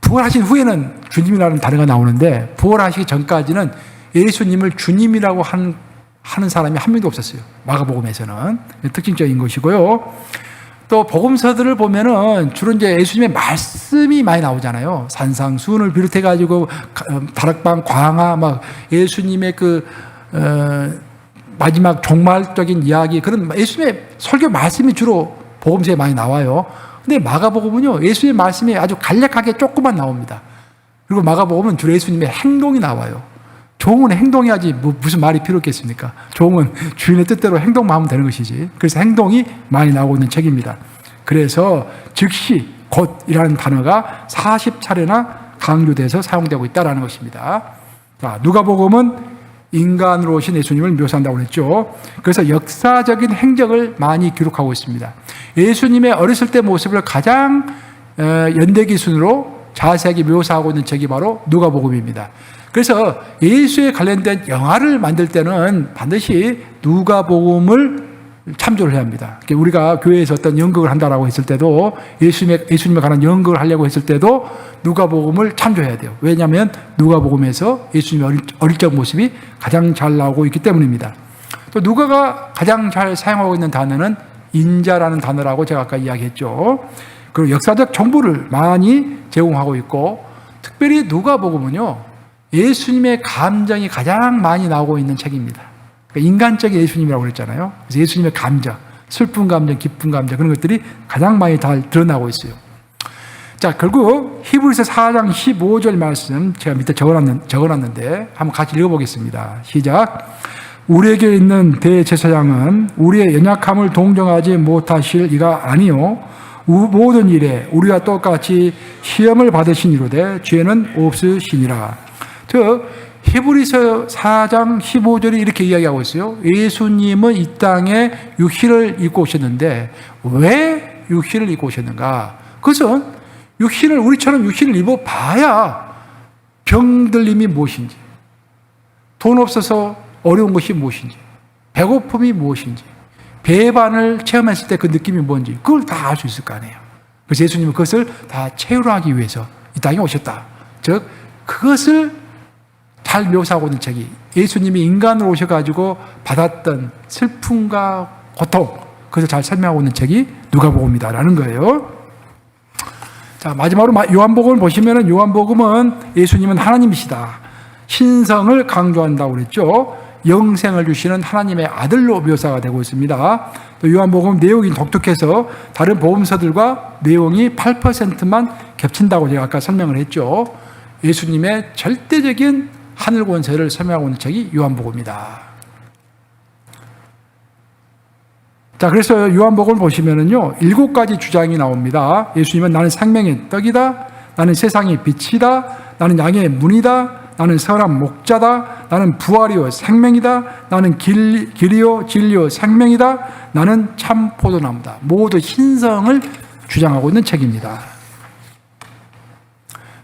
부활하신 후에는 주님이라는 단어가 나오는데 부활하시기 전까지는 예수님을 주님이라고 하는 사람이 한 명도 없었어요. 마가복음에서는 특징적인 것이고요. 또 복음서들을 보면은 주로 이제 예수님의 말씀이 많이 나오잖아요. 산상수훈을 비롯해 가지고 다락방 광화 막 예수님의 마지막 종말적인 이야기 그런 예수님의 설교 말씀이 주로 복음서에 많이 나와요. 근데 마가복음은요, 예수님의 말씀이 아주 간략하게 조금만 나옵니다. 그리고 마가복음은 주로 예수님의 행동이 나와요. 종은 행동해야지 무슨 말이 필요했겠습니까? 종은 주인의 뜻대로 행동만 하면 되는 것이지. 그래서 행동이 많이 나오고 있는 책입니다. 그래서 즉시 곧이라는 단어가 40차례나 강조돼서 사용되고 있다는 것입니다. 자, 누가복음은 인간으로 오신 예수님을 묘사한다고 했죠. 그래서 역사적인 행적을 많이 기록하고 있습니다. 예수님의 어렸을 때 모습을 가장 연대기 순으로 자세하게 묘사하고 있는 책이 바로 누가복음입니다. 그래서 예수에 관련된 영화를 만들 때는 반드시 누가복음을 참조를 해야 합니다. 우리가 교회에서 어떤 연극을 한다라고 했을 때도 예수님에 관한 연극을 하려고 했을 때도 누가복음을 참조해야 돼요. 왜냐하면 누가복음에서 예수님의 어릴 적 모습이 가장 잘 나오고 있기 때문입니다. 또 누가가 가장 잘 사용하고 있는 단어는 인자라는 단어라고 제가 아까 이야기했죠. 그리고 역사적 정보를 많이 제공하고 있고 특별히 누가복음은요, 예수님의 감정이 가장 많이 나오고 있는 책입니다. 그러니까 인간적인 예수님이라고 그랬잖아요. 그래서 예수님의 감정, 슬픈 감정, 기쁜 감정 그런 것들이 가장 많이 잘 드러나고 있어요. 자, 결국 히브리서 4장 15절 말씀 제가 밑에 적어놨는데 한번 같이 읽어보겠습니다. 시작. 우리에게 있는 대제사장은 우리의 연약함을 동정하지 못하실 이가 아니요 모든 일에 우리와 똑같이 시험을 받으신 이로되 죄는 없으시니라. 히브리서 4장 15절이 이렇게 이야기하고 있어요. 예수님은 이 땅에 육신을 입고 오셨는데 왜 육신을 입고 오셨는가? 그것은 우리처럼 육신을 입어봐야 병들림이 무엇인지, 돈 없어서 어려운 것이 무엇인지, 배고픔이 무엇인지, 배반을 체험했을 때 그 느낌이 뭔지 그걸 다 알 수 있을 거 아니에요. 그래서 예수님은 그것을 다 체류하기 위해서 이 땅에 오셨다. 즉 그것을 잘 묘사하고 있는 책이 예수님이 인간으로 오셔가지고 받았던 슬픔과 고통 그것을 잘 설명하고 있는 책이 누가복음이다라는 거예요. 자, 마지막으로 요한복음을 보시면은 요한복음은 예수님은 하나님이시다. 신성을 강조한다고 그랬죠. 영생을 주시는 하나님의 아들로 묘사가 되고 있습니다. 또 요한복음 내용이 독특해서 다른 복음서들과 내용이 8%만 겹친다고 제가 아까 설명을 했죠. 예수님의 절대적인 하늘 권세를 설명하고 있는 책이 요한복음이다. 자, 그래서 요한복음을 보시면은요, 7가지 주장이 나옵니다. 예수님은 나는 생명의 떡이다. 나는 세상의 빛이다. 나는 양의 문이다. 나는 선한 목자다. 나는 부활이요 생명이다. 나는 길이요 진리요 생명이다. 나는 참 포도나무다. 모두 신성을 주장하고 있는 책입니다.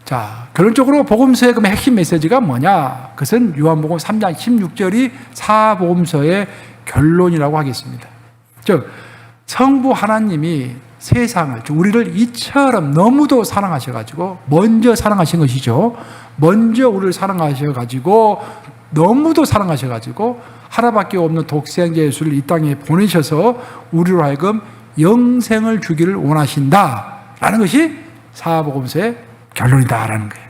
자, 결론적으로 복음서의 그 핵심 메시지가 뭐냐? 그것은 요한복음 3장 16절이 사복음서의 결론이라고 하겠습니다. 즉 성부 하나님이 세상을, 우리를 이처럼 너무도 사랑하셔가지고 먼저 사랑하신 것이죠. 먼저 우리를 사랑하셔가지고 너무도 사랑하셔가지고 하나밖에 없는 독생자 예수를 이 땅에 보내셔서 우리로 하여금 영생을 주기를 원하신다라는 것이 사복음서의 결론이다라는 거예요.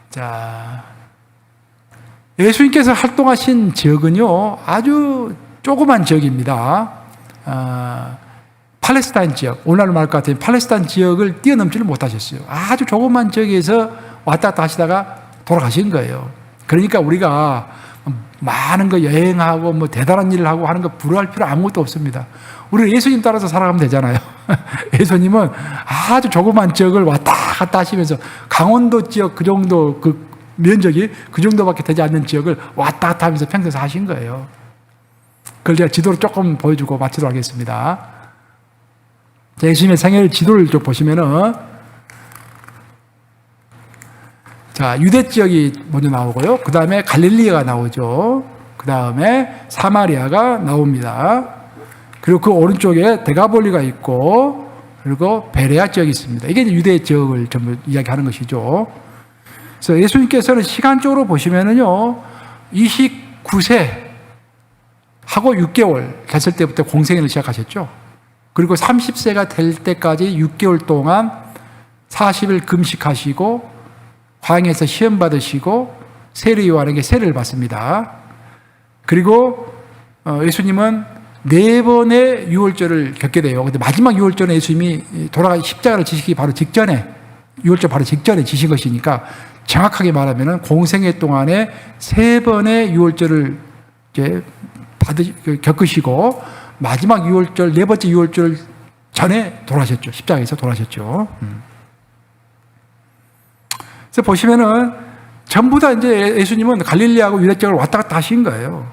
자, 예수님께서 활동하신 지역은요 아주 조그만 지역입니다. 팔레스타인 지역, 오늘날 말할 것 같으면 팔레스타인 지역을 뛰어넘지를 못하셨어요. 아주 조그만 지역에서 왔다 갔다 하시다가 돌아가신 거예요. 그러니까 우리가 많은 거 여행하고 뭐 대단한 일을 하고 하는 거 부러워할 필요 아무것도 없습니다. 우리 예수님 따라서 살아가면 되잖아요. 예수님은 아주 조그만 지역을 왔다 갔다 하시면서 강원도 지역 그 정도 그 면적이 그 정도밖에 되지 않는 지역을 왔다 갔다 하면서 평생 사신 거예요. 그걸 제가 지도를 조금 보여주고 마치도록 하겠습니다. 예수님의 생애를 지도를 좀 보시면은, 자, 유대 지역이 먼저 나오고요. 그 다음에 갈릴리가 나오죠. 그 다음에 사마리아가 나옵니다. 그리고 그 오른쪽에 데가볼리가 있고, 그리고 베레아 지역이 있습니다. 이게 유대 지역을 전부 이야기하는 것이죠. 그래서 예수님께서는 시간적으로 보시면은요, 29세 하고 6개월 됐을 때부터 공생애를 시작하셨죠. 그리고 30세가 될 때까지 6개월 동안 40일 금식하시고 광야에서 시험 받으시고 세례 요한에게 세례를 받습니다. 그리고 예수님은 4번의 유월절을 겪게 돼요. 근데 마지막 유월절에 예수님이 돌아가 십자가를 지시기 바로 직전에, 유월절 바로 직전에 지신 것이니까 정확하게 말하면 공생애 동안에 3번의 유월절을 이제 겪으시고 마지막 유월절, 4번째 유월절 전에 돌아가셨죠. 십자가에서 돌아가셨죠. 그래서 보시면은 전부 다 이제 예수님은 갈릴리하고 유대 지역을 왔다 갔다 하신 거예요.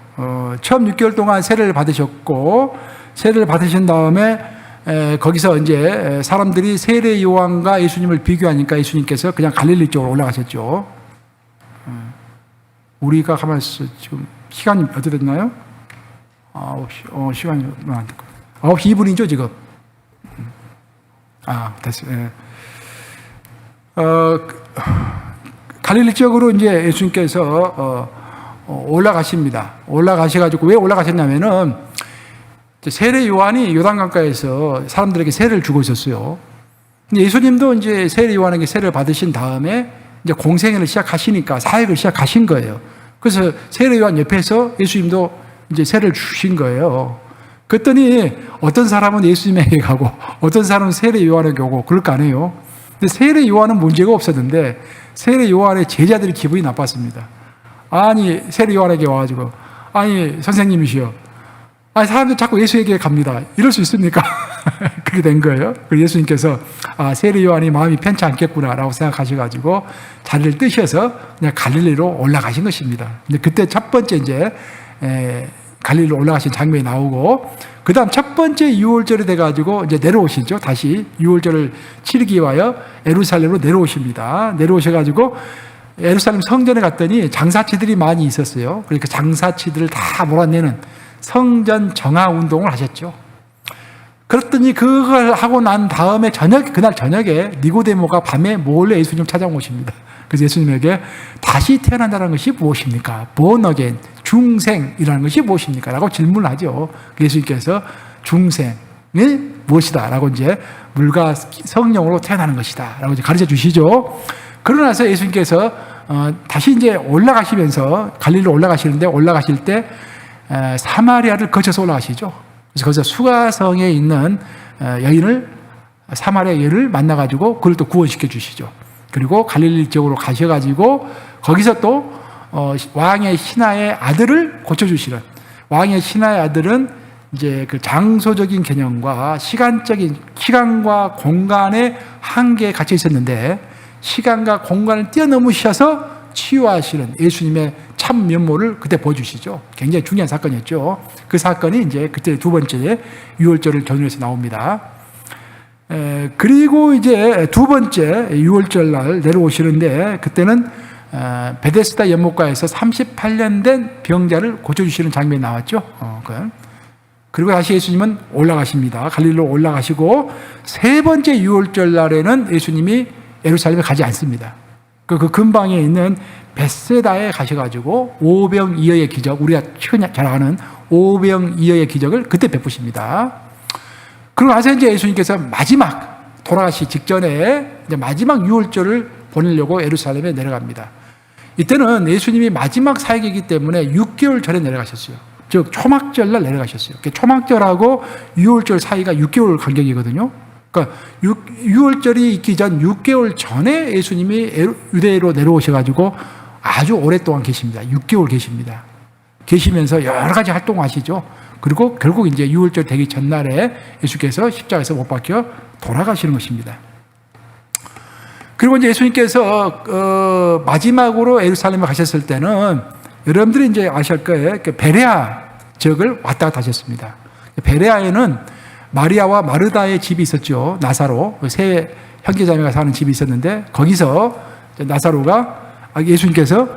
처음 6개월 동안 세례를 받으셨고, 세례를 받으신 다음에 거기서 이제 사람들이 세례 요한과 예수님을 비교하니까 예수님께서 그냥 갈릴리 쪽으로 올라가셨죠. 우리가 가만있어 지금 시간이 어떻게 됐나요? 9시, 시간이 안 됐고. 9시 2분이죠, 지금. 됐어요. 갈릴리 지역으로 이제 예수님께서, 올라가십니다. 올라가셔가지고 왜 올라가셨냐면은, 세례 요한이 요단강가에서 사람들에게 세례를 주고 있었어요. 근데 예수님도 이제 세례 요한에게 세례를 받으신 다음에 이제 공생애를 시작하시니까 사역을 시작하신 거예요. 그래서 세례 요한 옆에서 예수님도 이제 세례를 주신 거예요. 그랬더니 어떤 사람은 예수님에게 가고 어떤 사람은 세례 요한에게 오고 그럴 거 아니에요. 근데 세례 요한은 문제가 없었는데 세례 요한의 제자들이 기분이 나빴습니다. 아니 세례 요한에게 와가지고 아니 선생님이시여, 아니 사람들 자꾸 예수에게 갑니다. 이럴 수 있습니까? 그렇게 된 거예요. 그래서 예수님께서 세례 요한이 마음이 편치 않겠구나라고 생각하셔가지고 자리를 뜨셔서 그냥 갈릴리로 올라가신 것입니다. 근데 그때 첫 번째 이제 갈릴리로 올라가신 장면이 나오고, 그 다음 첫 번째 유월절이 돼가지고 이제 내려오시죠. 다시 유월절을 치르기 위하여 예루살렘으로 내려오십니다. 내려오셔가지고 예루살렘 성전에 갔더니 장사치들이 많이 있었어요. 그러니까 장사치들을 다 몰아내는 성전 정화 운동을 하셨죠. 그랬더니 그걸 하고 난 다음에 그날 저녁에 니고데모가 밤에 몰래 예수님 찾아온 것입니다. 그래서 예수님에게 다시 태어난다는 것이 무엇입니까? born again, 중생이라는 것이 무엇입니까? 라고 질문을 하죠. 예수님께서 중생이 무엇이다? 라고 이제 물과 성령으로 태어나는 것이다. 라고 이제 가르쳐 주시죠. 그러고 나서 예수님께서 다시 이제 올라가시면서 갈릴리로 올라가시는데, 올라가실 때 사마리아를 거쳐서 올라가시죠. 그래서 거기서 수가성에 있는 여인을, 사마리아 여인을 만나가지고 그걸 또 구원시켜 주시죠. 그리고 갈릴리 지역으로 가셔가지고 거기서 또 왕의 신하의 아들을 고쳐주시는, 왕의 신하의 아들은 이제 그 장소적인 개념과 시간과 공간의 한계에 갇혀 있었는데 시간과 공간을 뛰어넘으셔서 치유하시는 예수님의 참 면모를 그때 보여주시죠. 굉장히 중요한 사건이었죠. 그 사건이 이제 그때 두 번째 유월절을 전후해서 나옵니다. 그리고 이제 두 번째 유월절 날 내려오시는데 그때는 베데스다 연못가에서 38년 된 병자를 고쳐주시는 장면이 나왔죠. 그리고 다시 예수님은 올라가십니다. 갈릴리로 올라가시고 세 번째 유월절 날에는 예수님이 예루살렘에 가지 않습니다. 그 근방에 있는 벳세다에 가셔가지고 오병이어의 기적, 우리가 잘 아는 오병이어의 기적을 그때 베푸십니다. 그리고 나서 이제 예수님께서 마지막 돌아가시 직전에 이제 마지막 유월절을 보내려고 예루살렘에 내려갑니다. 이때는 예수님이 마지막 사역이기 때문에 6개월 전에 내려가셨어요. 즉 초막절 날 내려가셨어요. 초막절하고 유월절 사이가 6개월 간격이거든요. 그러니까 6월절이 있기 전 6개월 전에 예수님이 유대로 내려오셔가지고 아주 오랫동안 계십니다. 6개월 계십니다. 계시면서 여러 가지 활동하시죠. 그리고 결국 이제 6월절 되기 전날에 예수께서 십자가에서 못 박혀 돌아가시는 것입니다. 그리고 이제 예수님께서 마지막으로 예루살렘에 가셨을 때는 여러분들이 이제 아실 거예요. 베레아 지역을 왔다 갔다 하셨습니다. 베레아에는 마리아와 마르다의 집이 있었죠. 나사로 세 형제자매가 사는 집이 있었는데 거기서 나사로가 예수님께서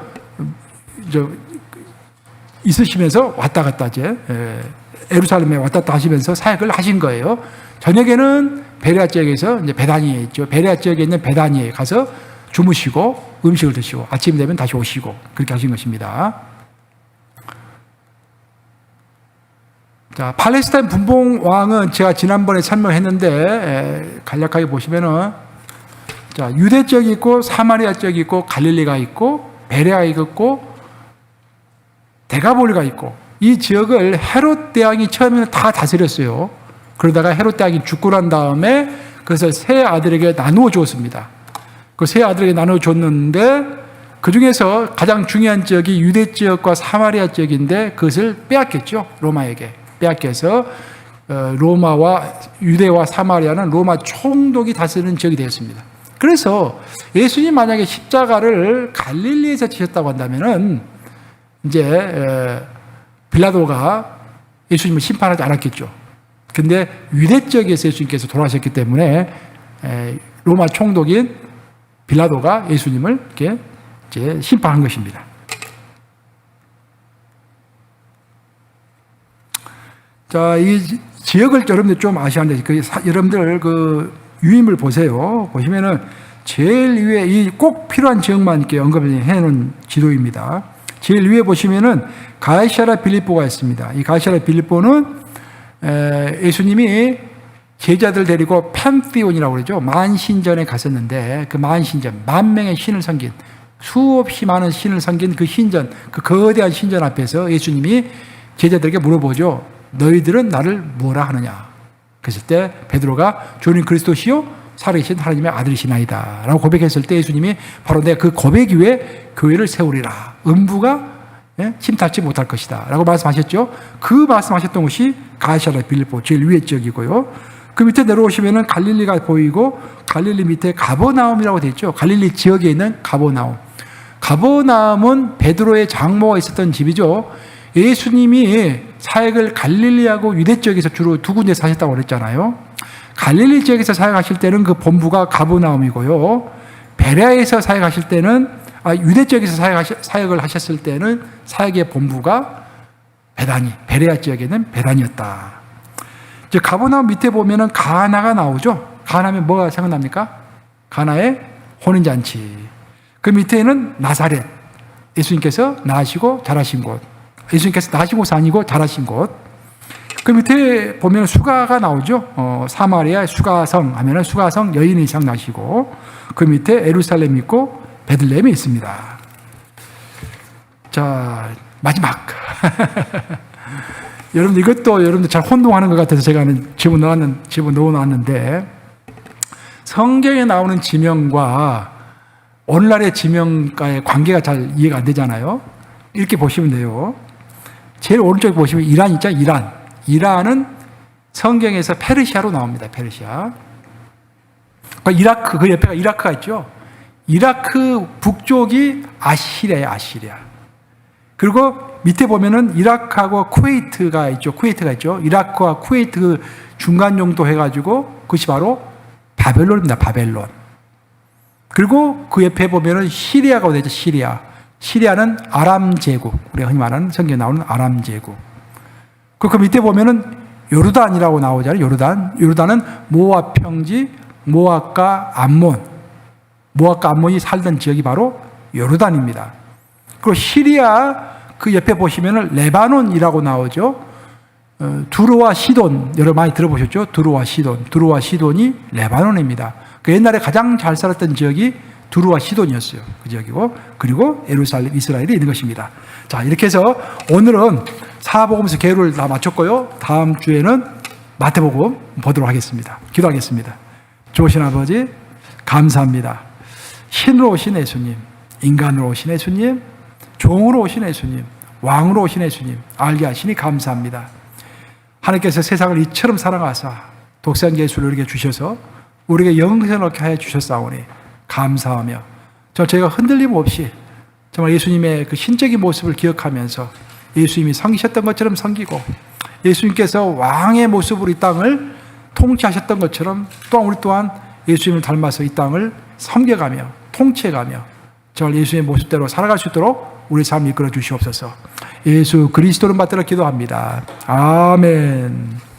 있으시면서 왔다 갔다 이제 예루살렘에 왔다 갔다 하시면서 사역을 하신 거예요. 저녁에는 베레아 지역에서 이제 베다니에 있죠. 베레아 지역에 있는 베다니에 가서 주무시고 음식을 드시고 아침 되면 다시 오시고 그렇게 하신 것입니다. 자, 팔레스타인 분봉 왕은 제가 지난번에 설명했는데 간략하게 보시면은 자, 유대 지역이 있고 사마리아 지역이 있고 갈릴리가 있고 베레아가 있고 데가볼리가 있고 이 지역을 헤롯 대왕이 처음에는 다 다스렸어요. 그러다가 헤롯 대왕이 죽고 난 다음에 그것을 세 아들에게 나누어 주었습니다. 그 세 아들에게 나누어 줬는데 그 중에서 가장 중요한 지역이 유대 지역과 사마리아 지역인데 그것을 빼앗겼죠. 로마에게. 빼앗겨서 로마와 유대와 사마리아는 로마 총독이 다스리는 지역이 되었습니다. 그래서 예수님 만약에 십자가를 갈릴리에서 지셨다고 한다면은 이제 빌라도가 예수님을 심판하지 않았겠죠. 근데 유대 지역에서 예수님께서 돌아가셨기 때문에 로마 총독인 빌라도가 예수님을 이렇게 이제 심판한 것입니다. 자, 이 지역을 여러분들 좀 아셔야 하는데, 여러분들 그 유임을 보세요. 보시면은 제일 위에 이 꼭 필요한 지역만 이렇게 언급을 해놓은 지도입니다. 제일 위에 보시면은 가이사랴 빌립보가 있습니다. 이 가이사랴 빌립보는 예수님이 제자들 데리고 펜티온이라고 그러죠. 만신전에 갔었는데 그 만신전, 10,000명의 신을 섬긴 수없이 많은 신을 섬긴 그 신전, 그 거대한 신전 앞에서 예수님이 제자들에게 물어보죠. 너희들은 나를 뭐라 하느냐? 그랬을 때 베드로가 주님 그리스도시요 살아계신 하나님의 아들이시나이다 라고 고백했을 때 예수님이 바로 내가 그 고백 위에 교회를 세우리라. 음부가 침탈치 못할 것이다 라고 말씀하셨죠. 그 말씀하셨던 곳이 가이사랴 빌립보 제일 위에 지역이고요. 그 밑에 내려오시면 갈릴리가 보이고 갈릴리 밑에 가버나움이라고 되어 있죠. 갈릴리 지역에 있는 가버나움. 가버나움은 베드로의 장모가 있었던 집이죠. 예수님이 사역을 갈릴리하고 유대 지역에서 주로 두 군데 사셨다고 그랬잖아요. 갈릴리 지역에서 사역하실 때는 그 본부가 가버나움이고요. 베레아에서 사역하실 때는 유대 지역에서 사역을 하셨을 때는 사역의 본부가 베다니, 베레아 지역에는 베다니였다. 이제 가버나움 밑에 보면은 가나가 나오죠. 가나면 뭐가 생각납니까? 가나의 혼인잔치. 그 밑에는 나사렛. 예수님께서 낳으시고 자라신 곳. 예수님께서 나시고서 아니고 자라신 곳. 그 밑에 보면 수가가 나오죠. 사마리아 수가성 하면은 수가성 여인 이상 나시고 그 밑에 예루살렘 있고 베들레헴이 있습니다. 자, 마지막. 여러분 이것도 여러분들 잘 혼동하는 것 같아서 제가 집어넣어 놨는데 성경에 나오는 지명과 오늘날의 지명과의 관계가 잘 이해가 안 되잖아요. 이렇게 보시면 돼요. 제일 오른쪽에 보시면 이란 있잖아요. 이란. 이란은 성경에서 페르시아로 나옵니다. 페르시아. 이라크, 그 옆에가 이라크가 있죠. 이라크 북쪽이 아시리아예요, 아시리아. 그리고 밑에 보면은 이라크하고 쿠웨이트가 있죠. 이라크와 쿠웨이트 그 중간 정도 해가지고 그것이 바로 바벨론입니다. 바벨론. 그리고 그 옆에 보면은 시리아가 되죠. 시리아는 아람 제국. 우리가 흔히 말하는 성경에 나오는 아람 제국. 그 밑에 보면은 요르단이라고 나오잖아요. 요르단은 모압 평지, 모압과 암몬이 살던 지역이 바로 요르단입니다. 그리고 시리아 그 옆에 보시면은 레바논이라고 나오죠. 두로와 시돈, 여러분 많이 들어보셨죠? 두로와 시돈이 레바논입니다. 그 옛날에 가장 잘 살았던 지역이 두로와 시돈이었어요. 그 지역이고, 그리고 예루살렘, 이스라엘이 있는 것입니다. 자, 이렇게 해서 오늘은 사복음서 계율을 다 마쳤고요. 다음 주에는 마태복음 보도록 하겠습니다. 기도하겠습니다. 좋으신 아버지, 감사합니다. 신으로 오신 예수님, 인간으로 오신 예수님, 종으로 오신 예수님, 왕으로 오신 예수님, 알게 하시니 감사합니다. 하나님께서 세상을 이처럼 사랑하사 독생자 예수를 우리에게 주셔서 우리에게 영생을 얻게 하여 주셨사오니 감사하며 저희가 흔들림 없이 정말 예수님의 그 신적인 모습을 기억하면서 예수님이 섬기셨던 것처럼 섬기고 예수님께서 왕의 모습으로 이 땅을 통치하셨던 것처럼 또한 우리 또한 예수님을 닮아서 이 땅을 섬겨가며 통치해가며 저를 예수님의 모습대로 살아갈 수 있도록 우리 삶을 이끌어 주시옵소서. 예수 그리스도를 받들어 기도합니다. 아멘.